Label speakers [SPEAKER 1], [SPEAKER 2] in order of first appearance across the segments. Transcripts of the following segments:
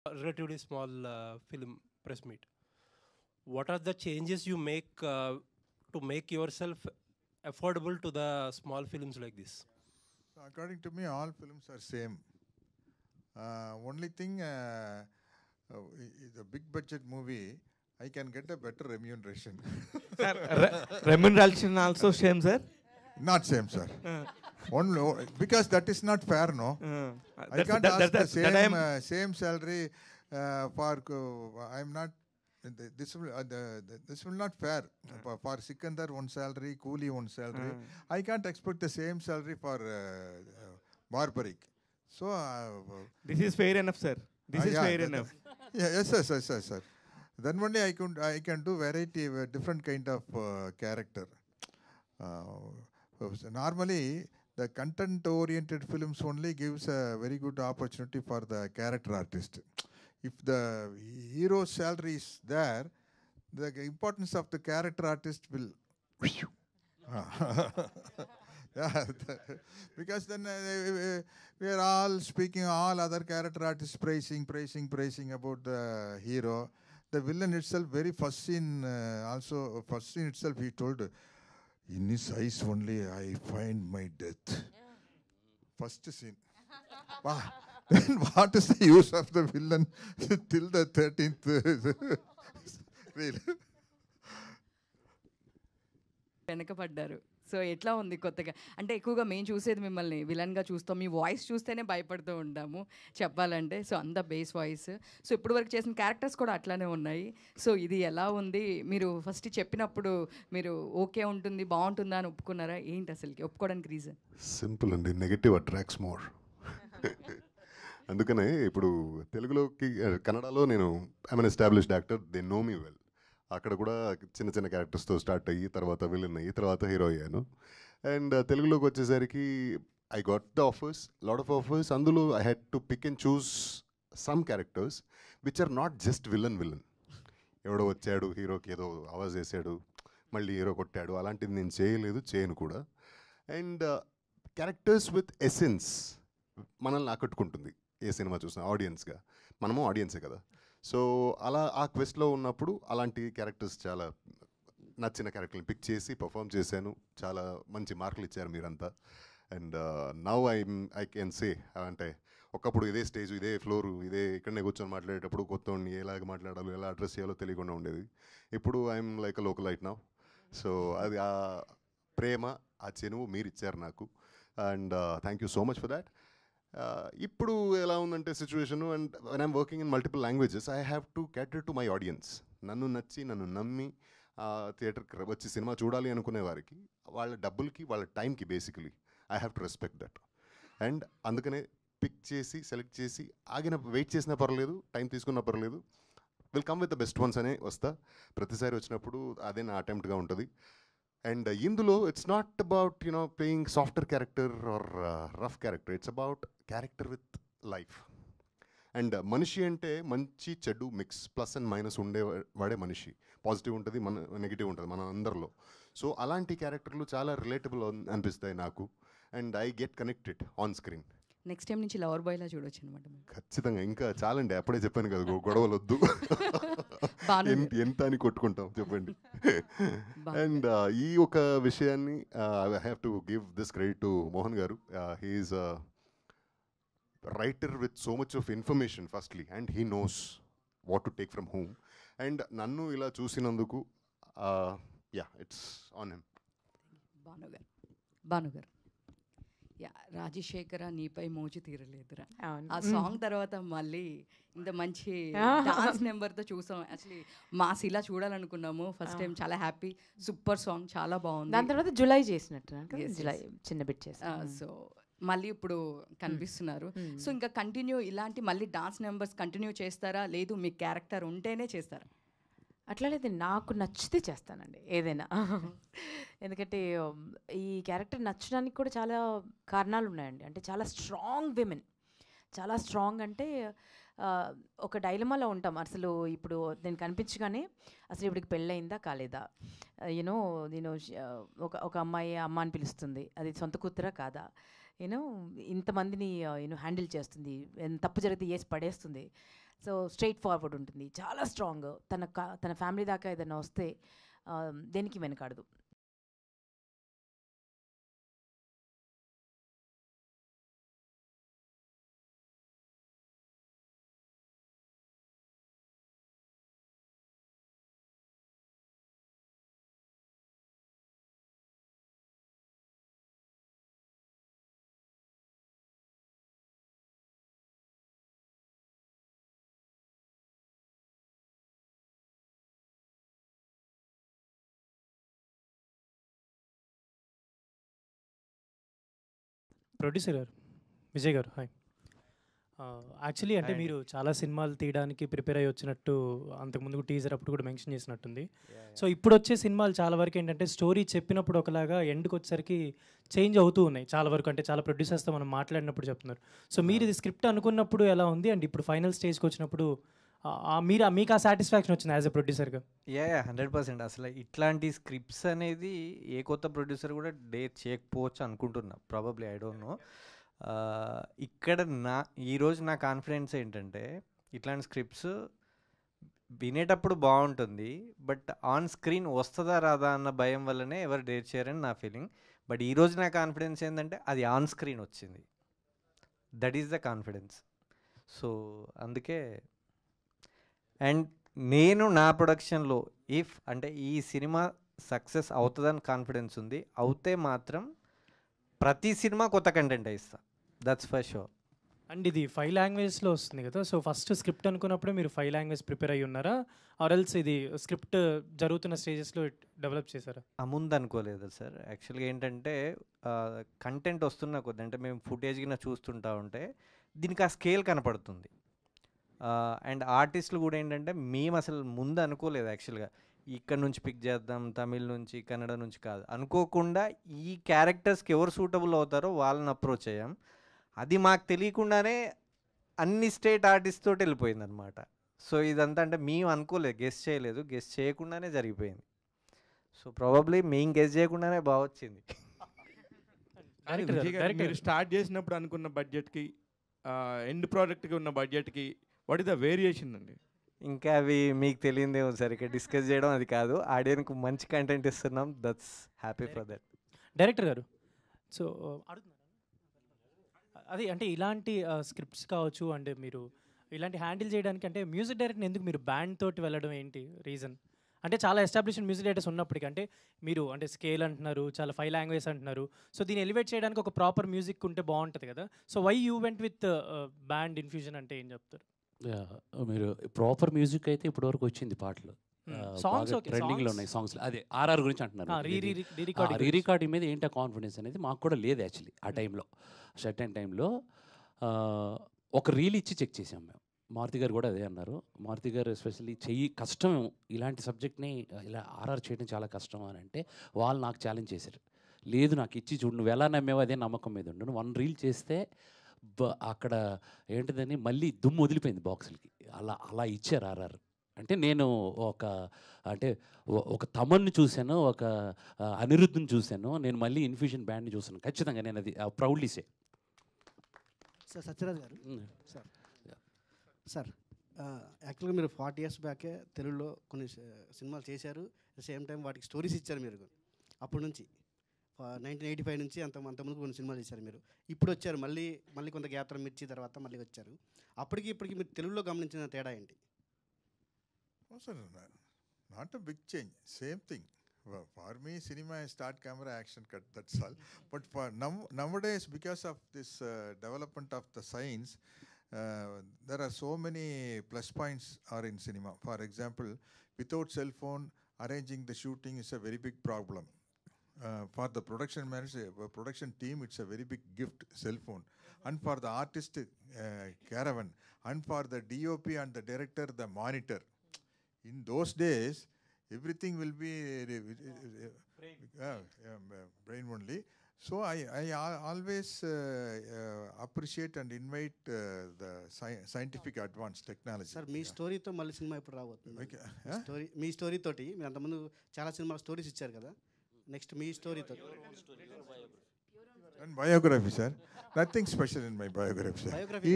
[SPEAKER 1] relatively small film press meet. What are the changes you make to make yourself affordable to the small films like this?
[SPEAKER 2] So according to me, all films are same. Only thing, is a big budget movie, I can get a better remuneration.
[SPEAKER 3] Sir, remuneration also same, sir.
[SPEAKER 2] Not same, sir. Only because that is not fair, no. I
[SPEAKER 3] That's
[SPEAKER 2] can't
[SPEAKER 3] that,
[SPEAKER 2] ask
[SPEAKER 3] that,
[SPEAKER 2] the
[SPEAKER 3] that,
[SPEAKER 2] same
[SPEAKER 3] that I am.
[SPEAKER 2] same salary for. I'm not. This will not fair for Sikandar one salary, Cooley one salary. I can't expect the same salary for Barbaric. So
[SPEAKER 3] This is fair enough, sir. This is
[SPEAKER 2] yeah,
[SPEAKER 3] fair enough.
[SPEAKER 2] yeah, yes, sir. Then only I can do variety, different kind of character. So normally, the content-oriented films only gives a very good opportunity for the character artist. If the hero salary is there, the importance of the character artist will. Yeah, because then we are all speaking, all other character artists praising about the hero. The villain itself, very first scene, also first scene itself, he told, in his eyes only I find my death. First scene. Wow. Then what is the use of the villain till the 13th? Really?
[SPEAKER 4] వెనకపడ్డారు. So ఎట్లా ఉంది కొత్తగా? అంటే ఎక్కువగా మేము చూసేది మిమ్మల్ని విలన్గా చూస్తాం, మీ వాయిస్ చూస్తేనే భయపడుతూ ఉంటాము చెప్పాలంటే. సో అంత బేస్ వాయిస్. సో ఇప్పుడు వరకు చేసిన క్యారెక్టర్స్ కూడా అట్లానే ఉన్నాయి. సో ఇది ఎలా ఉంది? మీరు ఫస్ట్ చెప్పినప్పుడు మీరు ఓకే ఉంటుంది బాగుంటుందా అని ఒప్పుకున్నారా? ఏంటి అసలుకి ఒప్పుకోవడానికి రీజన్?
[SPEAKER 5] సింపుల్ అండి, నెగటివ్ అట్రాక్ట్స్ మోర్. అందుకనే ఇప్పుడు తెలుగులోకి కన్నడలో నేను I'm an established actor, they know me well. అక్కడ కూడా చిన్న చిన్న క్యారెక్టర్స్తో స్టార్ట్ అయ్యి తర్వాత విలన్ అయ్యి తర్వాత హీరో అయ్యాను. అండ్ తెలుగులోకి వచ్చేసరికి I got the offers, lot of offers. అందులో I had to pick and choose some characters which are not just villain. ఎవడో వచ్చాడు హీరోకి ఏదో ఆవాజ్ వేసాడు మళ్ళీ హీరో కొట్టాడు, అలాంటిది నేను చేయను కూడా. అండ్ క్యారెక్టర్స్ విత్ ఎసెన్స్ మనల్ని ఆకట్టుకుంటుంది ఏ సినిమా చూసినా ఆడియన్స్గా. మనము ఆడియన్సే కదా. సో అలా ఆ క్వెస్ట్లో ఉన్నప్పుడు అలాంటి క్యారెక్టర్స్ చాలా నచ్చిన క్యారెక్టర్ని పిక్ చేసి పర్ఫామ్ చేశాను. చాలా మంచి మార్కులు ఇచ్చారు మీరంతా. And now I can say, అంటే ఒకప్పుడు ఇదే స్టేజ్, ఇదే ఫ్లోరు, ఇక్కడనే కూర్చొని మాట్లాడేటప్పుడు కొత్తోడిని ఎలాగ మాట్లాడాలో ఎలా అడ్రస్ చేయాలో తెలియకుండా ఉండేది. ఇప్పుడు I'm like a local right now. So అది ఆ ప్రేమ, ఆ చెనువు మీరు ఇచ్చారు నాకు. And thank you so much for that. ఇప్పుడు ఎలా ఉందంటే situation, and when I'm working in multiple languages I have to క్యాటర్ to my audience. నన్ను నచ్చి నన్ను నమ్మి థియేటర్కి వచ్చి సినిమా చూడాలి అనుకునే వారికి వాళ్ళ డబ్బులకి వాళ్ళ టైంకి basically I have to respect that. And అందుకనే పిక్ చేసి సెలెక్ట్ చేసి వెయిట్ చేసినా పర్లేదు, టైం తీసుకున్నా పర్లేదు, will come with the best once అనే వస్తా. ప్రతిసారి వచ్చినప్పుడు అదే నా అటెంప్ట్గా ఉంటుంది. అండ్ ఇందులో it's not about playing software character are rough character, it's about character with life. And మనిషి అంటే మంచి చెడు మిక్స్, ప్లస్ అండ్ మైనస్ ఉండేవాడే మనిషి. పాజిటివ్ ఉంటుంది, నెగిటివ్ ఉంటుంది మన అందరిలో. సో అలాంటి క్యారెక్టర్లు చాలా రిలేటబుల్ అనిపిస్తాయి నాకు. And I get connected on screen.
[SPEAKER 4] Next time నుంచి లవర్ బాయ్లా చూడొచ్చు అనమాట.
[SPEAKER 5] ఖచ్చితంగా. ఇంకా చాలండి, అప్పుడే చెప్పాను కదా, గొడవలు వద్దు. ఎంత అని కొట్టుకుంటాం చెప్పండి. అండ్ ఈ ఒక విషయాన్ని I have to give this credit to Mohan garu. He's writer with so much of information firstly, and he knows what to take from home. And నన్ను ఇలా చూసినందుకు yeah, it's on him.
[SPEAKER 4] Bhanu garu, yeah, Rajasekhara నీపై మోజు తీరలేదురా, ఆ సాంగ్ తర్వాత మళ్ళీ ఇంత మంచి డాన్స్ నెంబర్తో చూసాం. యాక్చువల్లీ మాస్ ఇలా చూడాలనుకున్నాము ఫస్ట్ టైం. చాలా హ్యాపీ, సూపర్ సాంగ్, చాలా బాగుంది.
[SPEAKER 6] దాని తర్వాత జులై చేసినట్టు, జులై చిన్న బిట్ చేసి,
[SPEAKER 4] సో మళ్ళీ ఇప్పుడు కనిపిస్తున్నారు. సో ఇంకా కంటిన్యూ ఇలాంటి మళ్ళీ డాన్స్ నెంబర్స్ కంటిన్యూ చేస్తారా, లేదు మీ క్యారెక్టర్ ఉంటేనే చేస్తారా?
[SPEAKER 6] అట్లా లేదు, నాకు నచ్చితే చేస్తానండి ఏదైనా. ఎందుకంటే ఈ క్యారెక్టర్ నచ్చడానికి కూడా చాలా కారణాలు ఉన్నాయండి. అంటే చాలా స్ట్రాంగ్ విమెన్, చాలా స్ట్రాంగ్. అంటే ఒక డైలమాలో ఉంటాం అసలు. ఇప్పుడు నేను కనిపించగానే అసలు ఇప్పటికి పెళ్ళయిందా కాలేదా, యూనో ఒక అమ్మాయి అమ్మ అని పిలుస్తుంది, అది సొంత కూతురా కాదా, ఇంతమందిని హ్యాండిల్ చేస్తుంది, తప్పు జరిగితే వేసి పడేస్తుంది. సో స్ట్రైట్ ఫార్వర్డ్ ఉంటుంది, చాలా స్ట్రాంగ్. తన ఫ్యామిలీ దాకా ఏదైనా వస్తే దేనికి వెనకాడదు.
[SPEAKER 7] ప్రొడ్యూసర్ గారు, విజయ్ గారు, హాయ్. యాక్చువల్లీ అంటే మీరు చాలా సినిమాలు తీయడానికి ప్రిపేర్ అయ్యి వచ్చినట్టు అంతకుముందు టీజర్ అప్పుడు కూడా మెన్షన్ చేసినట్టుంది. సో ఇప్పుడు వచ్చే సినిమాలు చాలా వరకు ఏంటంటే స్టోరీ చెప్పినప్పుడు ఒకలాగా ఎండ్కి వచ్చేసరికి చేంజ్ అవుతూ ఉన్నాయి చాలా వరకు. అంటే చాలా ప్రొడ్యూసర్స్తో మనం మాట్లాడినప్పుడు చెప్తున్నారు. సో మీరు ఇది స్క్రిప్ట్ అనుకున్నప్పుడు ఎలా ఉంది అండ్ ఇప్పుడు ఫైనల్ స్టేజ్కి వచ్చినప్పుడు మీకు ఆ సాటిస్ఫాక్షన్ వచ్చింది యాజ్ ఎ ప్రొడ్యూసర్గా?
[SPEAKER 8] 100%. అసలు ఇట్లాంటి స్క్రిప్ట్స్ అనేది ఏ కొత్త ప్రొడ్యూసర్ కూడా డేర్ చేయకపోవచ్చు అనుకుంటున్నా, ప్రాబబ్లీ, ఐ డోంట్ నో. ఇక్కడ ఈరోజు నా కాన్ఫిడెన్స్ ఏంటంటే ఇట్లాంటి స్క్రిప్ట్స్ వినేటప్పుడు బాగుంటుంది, బట్ ఆన్ స్క్రీన్ వస్తుందా రాదా అన్న భయం వల్లనే ఎవరు డేర్ చేయరని నా ఫీలింగ్. బట్ ఈరోజు నా కాన్ఫిడెన్స్ ఏంటంటే అది ఆన్ స్క్రీన్ వచ్చింది, that is the confidence. So అందుకే. అండ్ నేను నా ప్రొడక్షన్లో అంటే ఈ సినిమా సక్సెస్ అవుతుందని కాన్ఫిడెన్స్ ఉంది. అవుతే మాత్రం ప్రతి సినిమా కొత్త కంటెంట్ ఇస్తా, దట్స్ ఫర్ షూర్.
[SPEAKER 7] అండ్ ఇది 5 లాంగ్వేజ్లో వస్తుంది కదా, సో ఫస్ట్ స్క్రిప్ట్ అనుకున్నప్పుడే మీరు 5 లాంగ్వేజ్ ప్రిపేర్ అయ్యి ఉన్నారా, ఆర్ ఎల్స్ ఇది స్క్రిప్ట్ జరుగుతున్న స్టేజెస్లో డెవలప్ చేశారా?
[SPEAKER 8] ముందు అనుకోలేదు సార్. యాక్చువల్గా ఏంటంటే కంటెంట్ వస్తున్న కొద్ది, అంటే మేము ఫుటేజ్ కింద చూస్తుంటా ఉంటే దీనికి ఆ స్కేల్ కనపడుతుంది. అండ్ ఆర్టిస్టులు కూడా ఏంటంటే మేము అసలు ముందు అనుకోలేదు యాక్చువల్గా ఇక్కడ నుంచి పిక్ చేద్దాం, తమిళ్ నుంచి, కన్నడ నుంచి కాదు, అనుకోకుండా ఈ క్యారెక్టర్స్కి ఎవరు సూటబుల్ అవుతారో వాళ్ళని అప్రోచ్ అయ్యాం. అది మాకు తెలియకుండానే అన్ని స్టేట్ ఆర్టిస్ట్ తోటి వెళ్ళిపోయింది అనమాట. సో ఇదంతా అంటే మేము అనుకోలేదు, గెస్ట్ చేయలేదు, గెస్ట్ చేయకుండానే జరిగిపోయింది. సో ప్రాబబ్లీ మేము గెస్ట్ చేయకుండానే బాగా వచ్చింది.
[SPEAKER 3] మీరు స్టార్ట్ చేసినప్పుడు అనుకున్న బడ్జెట్కి ఎండ్ ప్రోడక్ట్కి ఉన్న బడ్జెట్కి వాట్ ఇస్ ద వేరియేషన్ అండి?
[SPEAKER 8] ఇంకా అవి మీకు తెలియదేమో సార్, ఇక్కడ డిస్కస్ చేయడం అది కాదు. ఆడియన్కి మంచి కంటెంట్ ఇస్తున్నాం, that's happy for that.
[SPEAKER 7] Director గారు, సో అది అంటే ఇలాంటి స్క్రిప్ట్స్ కావచ్చు, అంటే మీరు ఇలాంటి హ్యాండిల్ చేయడానికి అంటే మ్యూజిక్ డైరెక్టర్ ఎందుకు మీరు బ్యాండ్ తోటి వెళ్ళడం ఏంటి రీజన్? అంటే చాలా ఎస్టాబ్లిష్డ్ మ్యూజిక్ డైరెక్టర్స్ ఉన్నప్పటికీ అంటే మీరు అంటే స్కేల్ అంటున్నారు, చాలా 5 లాంగ్వేజ్ అంటున్నారు, సో దీన్ని ఎలివేట్ చేయడానికి ఒక ప్రాపర్ మ్యూజిక్ ఉంటే బాగుంటుంది కదా. So why you went with band Infusion అంటే ఏం చెప్తారు?
[SPEAKER 9] మీరు ప్రాపర్ మ్యూజిక్ అయితే ఇప్పటివరకు వచ్చింది, పాటలు
[SPEAKER 7] సాంగ్స్
[SPEAKER 9] ట్రెండింగ్లో ఉన్నాయి సాంగ్స్. అదే ఆర్ఆర్ గురించి అంటున్నారు, రీ రికార్డింగ్ మీద ఏంటి కాన్ఫిడెన్స్ అనేది మాకు కూడా లేదు యాక్చువల్లీ. ఆ టైంలో సర్టెన్ టైంలో ఒక రీల్ ఇచ్చి చెక్ చేసాం మేము. మారుతి గారు కూడా అదే అన్నారు. మారుతి గారు ఎస్పెషల్లీ కష్టం ఇలాంటి సబ్జెక్ట్ని ఇలా ఆర్ఆర్ చేయడం చాలా కష్టం అని అంటే వాళ్ళు నాకు ఛాలెంజ్ చేశారు. లేదు నాకు ఇచ్చి చూడు, నువ్వు ఎలా నమ్మేవో అదే నమ్మకం మీద ఉండు, నువ్వు 1 రీల్ చేస్తే అక్కడ ఏంటిదని మళ్ళీ దుమ్ము వదిలిపోయింది బాక్సులకి. అలా ఇచ్చారు ఆర్ఆర్. అంటే నేను ఒక తమన్ని చూశాను, ఒక అనిరుద్ధ్ని చూశాను, నేను మళ్ళీ ఇన్ఫ్యూజన్ బ్యాండ్ని చూశాను. ఖచ్చితంగా నేను అది ప్రౌడ్లీ సే.
[SPEAKER 10] సార్ సత్యరాజ్ గారు, సార్ యాక్చువల్గా మీరు 40 years బ్యాకే తెలుగులో కొన్ని సినిమాలు చేశారు, సేమ్ టైం వాటికి స్టోరీస్ ఇచ్చారు మీరు. అప్పటి నుంచి 1985 నుంచి అంతకుముందు కొన్ని సినిమాలు చేశారు మీరు. ఇప్పుడు వచ్చారు మళ్ళీ కొంత గ్యాప్ మిర్చి తర్వాత మళ్ళీ వచ్చారు. అప్పటికి ఇప్పటికి మీరు తెలుగులో గమనించిన తేడా ఏంటి?
[SPEAKER 2] Not a big change, same thing. For me, cinema is start, camera, action, cut, that's all. But for nowadays, because of this development of the science, there are so many plus points are in cinema. For example, without cell phone, arranging the shooting is a very big problem. For the production manager, production team, it's a very big gift, cell phone. And for the artist, caravan. And for the DOP and the director, the monitor. In those days, everything will be brain only. So I always appreciate and invite the scientific advanced technology.
[SPEAKER 10] Sir మీ స్టోరీతో మళ్ళీ cinema ఇప్పుడు రాబోతుంది. మీ story తోటి మీరు అంతకుముందు చాలా cinema stories ఇచ్చారు కదా, నెక్స్ట్ మీ స్టోరీతో
[SPEAKER 2] and biography, sir. Nothing special in my biography, sir.
[SPEAKER 10] Biography.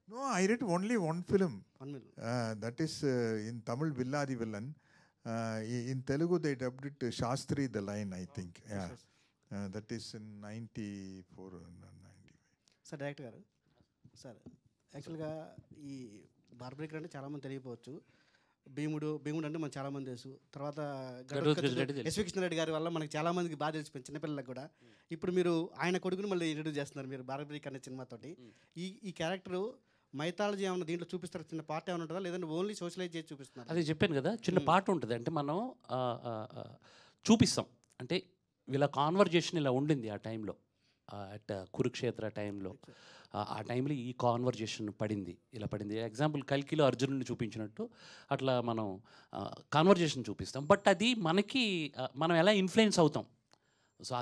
[SPEAKER 2] No, I read only one film.
[SPEAKER 10] One film.
[SPEAKER 2] That is in Tamil, Villadi Villan. In Telugu, they dubbed it Shastri the Line, I think. Yeah. That is in 94 or 95.
[SPEAKER 10] Sir director గారు, sir యాక్చువల్గా ఈ barbaric అంటే చాలామంది తెలియకపోవచ్చు. భీముడు అంటే మనకు చాలామంది తెలుసు. తర్వాత ఎస్వి కృష్ణారెడ్డి గారి వల్ల మనకి చాలామందికి బాగా తెలిసిపోయింది, చిన్నపిల్లలకు కూడా. ఇప్పుడు మీరు ఆయన కొడుకుని మళ్ళీ ఇంట్రడ్యూస్ చేస్తున్నారు మీరు బార్బరిక్ అనే సినిమాతోటి. ఈ క్యారెక్టరు మైథాలజీ ఏమన్నా దీంట్లో చూపిస్తారు, చిన్న పార్ట్ ఏమైనా ఉంటుందా, లేదంటే ఓన్లీ సోషలైజ్ చేసి చూపిస్తున్నారు?
[SPEAKER 9] అదే చెప్పాను కదా, చిన్న పార్ట్ ఉంటుంది. అంటే మనం చూపిస్తాం, అంటే వీళ్ళ కాన్వర్జేషన్ ఇలా ఉండింది ఆ టైంలో, అట్ కురుక్షేత్ర టైంలో. ఆ టైంలో ఈ కాన్వర్జేషన్ పడింది, ఇలా పడింది. ఎగ్జాంపుల్ కల్కిలో అర్జునుడిని చూపించినట్టు అట్లా మనం కాన్వర్జేషన్ చూపిస్తాం. బట్ అది మనకి మనం ఎలా ఇన్ఫ్లుయెన్స్ అవుతాం, సో